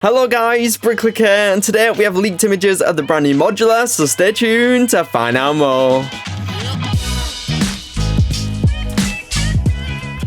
Hello guys, Bricklick here, and today we have leaked images of the brand new modular, so stay tuned to find out more.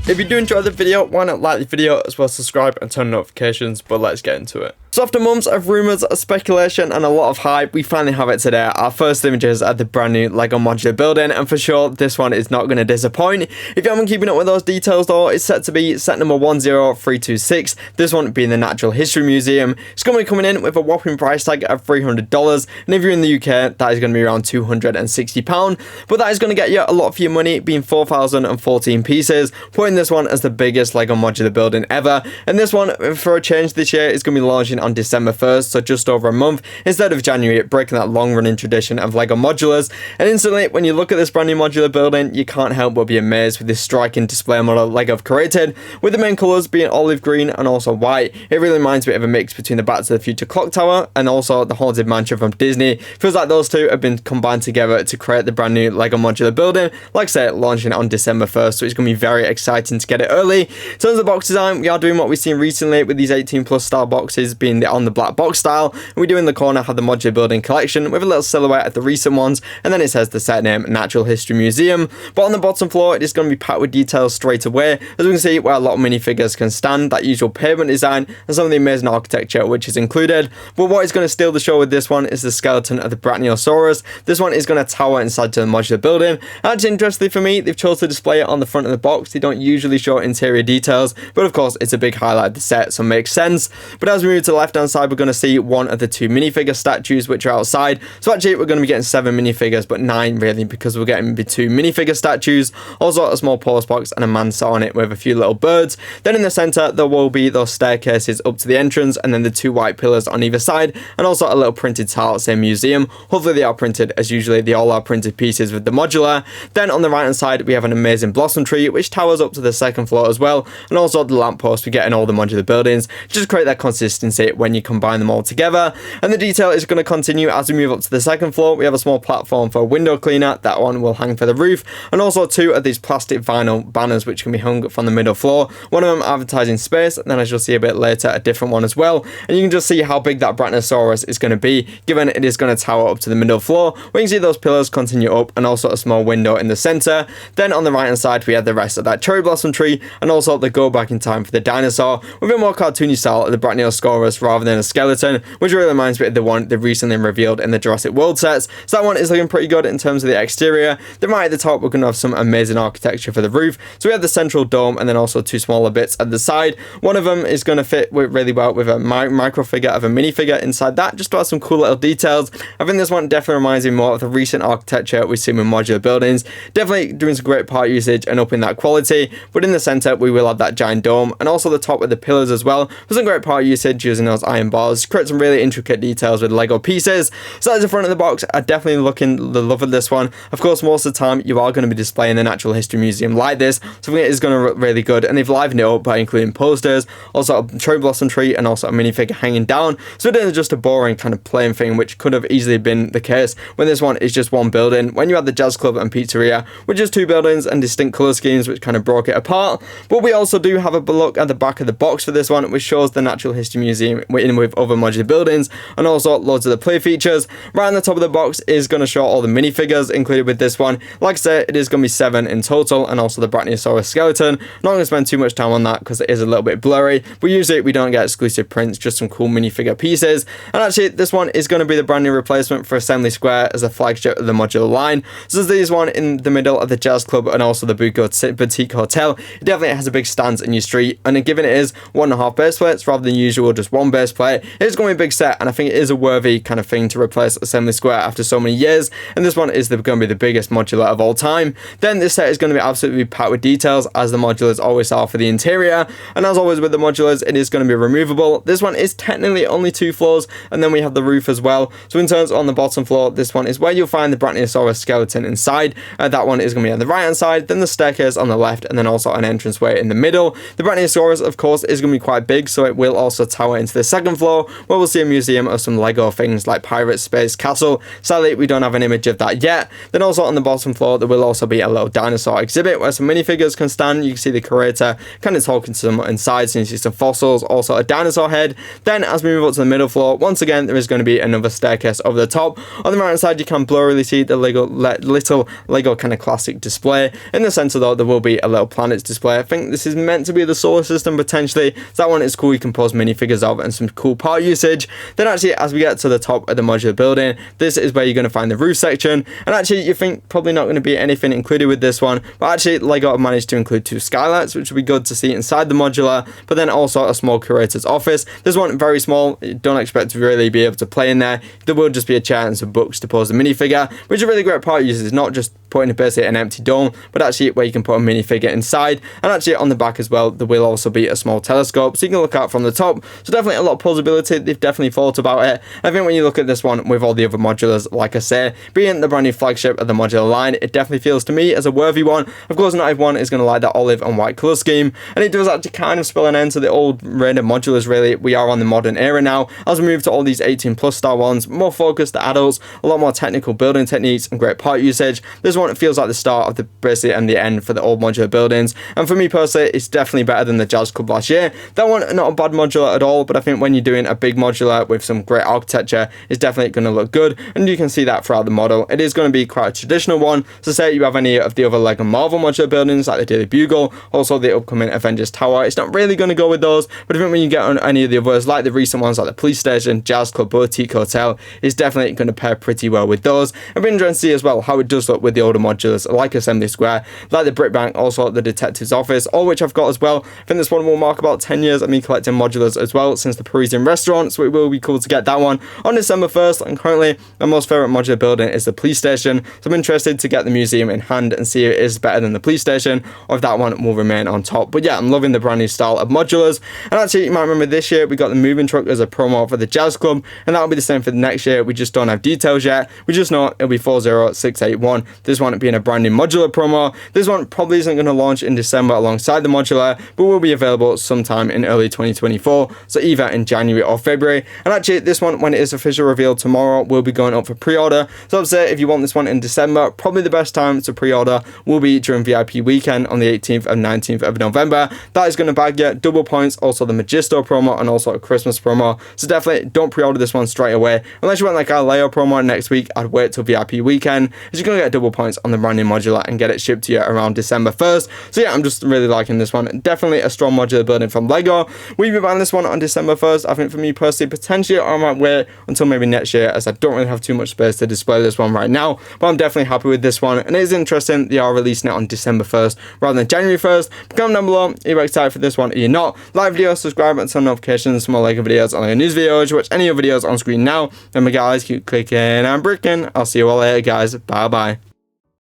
If you do enjoy the video, why not like the video as well as subscribe and turn on notifications, but let's get into it. So after months of rumours, speculation and a lot of hype, we finally have it today. Our first images of the brand new Lego Modular Building, and for sure this one is not going to disappoint. If you haven't keeping up with those details though, it's set to be set number 10326, this one being the Natural History Museum. It's going to be coming in with a whopping price tag of $300, and if you're in the UK that is going to be around £260, but that is going to get you a lot for your money, being 4,014 pieces, putting this one as the biggest Lego Modular Building ever. And this one, for a change this year, is going to be launching on December 1st, so just over a month instead of January, breaking that long running tradition of Lego modulars. And instantly when you look at this brand new modular building, you can't help but be amazed with this striking display model Lego have created, with the main colours being olive green and also white. It really reminds me of a mix between the Back to the Future clock tower and also the Haunted Mansion from Disney. Feels like those two have been combined together to create the brand new Lego modular building, like I said, launching on December 1st, so it's going to be very exciting to get it early. In terms of box design, we are doing what we've seen recently with these 18+ style boxes being on the black box style, and we do in the corner have the modular building collection with a little silhouette of the recent ones, and then it says the set name Natural History Museum. But on the bottom floor it is going to be packed with details straight away, as we can see where a lot of minifigures can stand, that usual pavement design and some of the amazing architecture which is included. But what is going to steal the show with this one is the skeleton of the Brachiosaurus. This one is going to tower inside to the modular building. Actually, interestingly for me, they've chosen to display it on the front of the box. They don't usually show interior details, but of course it's a big highlight of the set, so it makes sense. But as we move to the left hand side, we're going to see one of the two minifigure statues which are outside. So actually we're going to be getting 7 minifigures, but 9 really, because we're getting the 2 minifigure statues, also a small post box and a man sat on it with a few little birds. Then in the center there will be those staircases up to the entrance, and then the 2 white pillars on either side, and also a little printed tile saying museum. Hopefully they are printed, as usually they all are printed pieces with the modular. Then on the right hand side we have an amazing blossom tree which towers up to the second floor as well, and also the lamppost we get in all the modular buildings, just create that consistency when you combine them all together. And the detail is going to continue as we move up to the second floor. We have a small platform for a window cleaner, that one will hang for the roof, and also 2 of these plastic vinyl banners which can be hung from the middle floor, one of them advertising space, and then as you'll see a bit later a different one as well. And you can just see how big that Brachiosaurus is going to be, given it is going to tower up to the middle floor. We can see those pillars continue up, and also a small window in the center. Then on the right hand side we have the rest of that cherry blossom tree, and also the go back in time for the dinosaur with a more cartoony style of the Brachiosaurus rather than a skeleton, which really reminds me of the one they recently revealed in the Jurassic World sets. So that one is looking pretty good in terms of the exterior. Then right at the top we're going to have some amazing architecture for the roof. So we have the central dome, and then also 2 smaller bits at the side. One of them is going to fit really well with a micro figure of a minifigure inside that, just to have some cool little details. I think this one definitely reminds me more of the recent architecture we've seen with modular buildings, definitely doing some great part usage and upping that quality. But in the center we will have that giant dome, and also the top with the pillars as well, with some great part usage using those iron bars, create some really intricate details with Lego pieces. So that's the front of the box. I'm definitely looking the love of this one. Of course, most of the time you are going to be displaying the Natural History Museum like this, so I think it is going to look really good. And they've livened it up by including posters, also a cherry blossom tree, and also a minifigure hanging down. So it isn't just a boring kind of plain thing, which could have easily been the case when this one is just one building. When you had the Jazz Club and Pizzeria, which is 2 buildings and distinct colour schemes, which kind of broke it apart. But we also do have a look at the back of the box for this one, which shows the Natural History Museum in with other modular buildings, and also loads of the play features. Right on the top of the box is going to show all the minifigures included with this one. Like I said, it is going to be 7 in total, and also the Brachiosaurus skeleton. Not going to spend too much time on that because it is a little bit blurry, but usually we don't get exclusive prints, just some cool minifigure pieces. And actually this one is going to be the brand new replacement for Assembly Square as a flagship of the modular line. So there's this one in the middle of the Jazz Club and also the Boutique Hotel. It definitely has a big stance in your street, and given it is 1.5 base plates rather than usual just 1 base plate, it's going to be a big set, and I think it is a worthy kind of thing to replace Assembly Square after so many years. And this one is going to be the biggest modular of all time. Then this set is going to be absolutely packed with details, as the modulars always are for the interior. And as always with the modulars, it is going to be removable. This one is technically only 2 floors, and then we have the roof as well. So in terms on the bottom floor, this one is where you'll find the Brachiosaurus skeleton inside. That one is going to be on the right hand side, then the staircase on the left, and then then also an entranceway in the middle. The Brachiosaurus, of course, is going to be quite big, so it will also tower into the second floor, where we'll see a museum of some Lego things like Pirate Space Castle. Sadly, we don't have an image of that yet. Then also on the bottom floor, there will also be a little dinosaur exhibit where some minifigures can stand. You can see the curator kind of talking to them inside, so you see some fossils, also a dinosaur head. Then as we move up to the middle floor, once again, there is going to be another staircase over the top. On the right hand side, you can blurrily see the little Lego kind of classic display. In the center though, there will be a little planets display. I think this is meant to be the solar system potentially. So that one is cool. You can pose minifigures of and some cool part usage. Then actually, as we get to the top of the modular building, this is where you're going to find the roof section. And actually, you think probably not going to be anything included with this one, but actually Lego have managed to include 2 skylights, which will be good to see inside the modular, but then also a small curator's office. This one very small. You don't expect to really be able to play in there. There will just be a chair and some books to pose a minifigure, which is a really great part usage. It's not just putting basically an empty dome, but actually where you can put a minifigure inside. And actually on the back as well, there will also be a small telescope, so you can look out from the top. So definitely a lot of posability. They've definitely thought about it. I think when you look at this one with all the other modulars, like I say, being the brand new flagship of the modular line, it definitely feels to me as a worthy one. Of course, not everyone is going to like that olive and white colour scheme, and it does actually kind of spell an end to the old random modulars. Really, we are on the modern era now as we move to all these 18+ star ones, more focused to adults, a lot more technical building techniques and great part usage. This one feels like the start of the basically and the end for the old modular buildings, and for me personally, it's definitely better than the Jazz Club last year. That one, not a bad modular at all, but I think when you're doing a big modular with some great architecture, it's definitely going to look good, and you can see that throughout the model. It is going to be quite a traditional one, so say you have any of the other Lego Marvel modular buildings like the Daily Bugle, also the upcoming Avengers Tower, it's not really going to go with those, but I think when you get on any of the others, like the recent ones like the Police Station, Jazz Club Boutique Hotel, it's definitely going to pair pretty well with those. I've been trying to see as well how it does look with the older modulars like Assembly Square, like the Brick Bank, also the Detective's Office, all which I've got as well. I think this one will mark about 10 years of me collecting modulars as well since the Parisian restaurant, so it will be cool to get that one on December 1st. And currently my most favourite modular building is the Police Station, so I'm interested to get the museum in hand and see if it is better than the Police Station or if that one will remain on top. But yeah, I'm loving the brand new style of modulars. And actually, you might remember this year we got the moving truck as a promo for the Jazz Club, and that'll be the same for the next year. We just don't have details yet. We just know it'll be 40681. This one being a brand new modular promo. This one probably isn't going to launch in December alongside the modular, but will be available sometime in early 2024, so either in January or February. And actually, this one, when it is officially revealed tomorrow, will be going up for pre-order. So I'd say if you want this one in December, probably the best time to pre-order will be during VIP weekend on the 18th and 19th of November. That is going to bag you double points, also the Magisto promo and also a Christmas promo. So definitely don't pre-order this one straight away. Unless you want like a Leo promo next week, I'd wait till VIP weekend, as you're going to get double points on the brand new modular and get it shipped to you around December 1st. So yeah, I'm just really liking this one. Definitely a strong modular building from Lego. We'll be buying this one on December 1st. I think for me personally, potentially I might wait until maybe next year, as I don't really have too much space to display this one right now, but I'm definitely happy with this one. And it is interesting they are releasing it on December 1st rather than January 1st. But comment down below, are you excited for this one or you're not? Like video, subscribe and turn notifications for more Lego videos and Lego news videos. Watch any of the videos on screen now. Remember guys, keep clicking and bricking. I'll see you all later guys. Bye bye.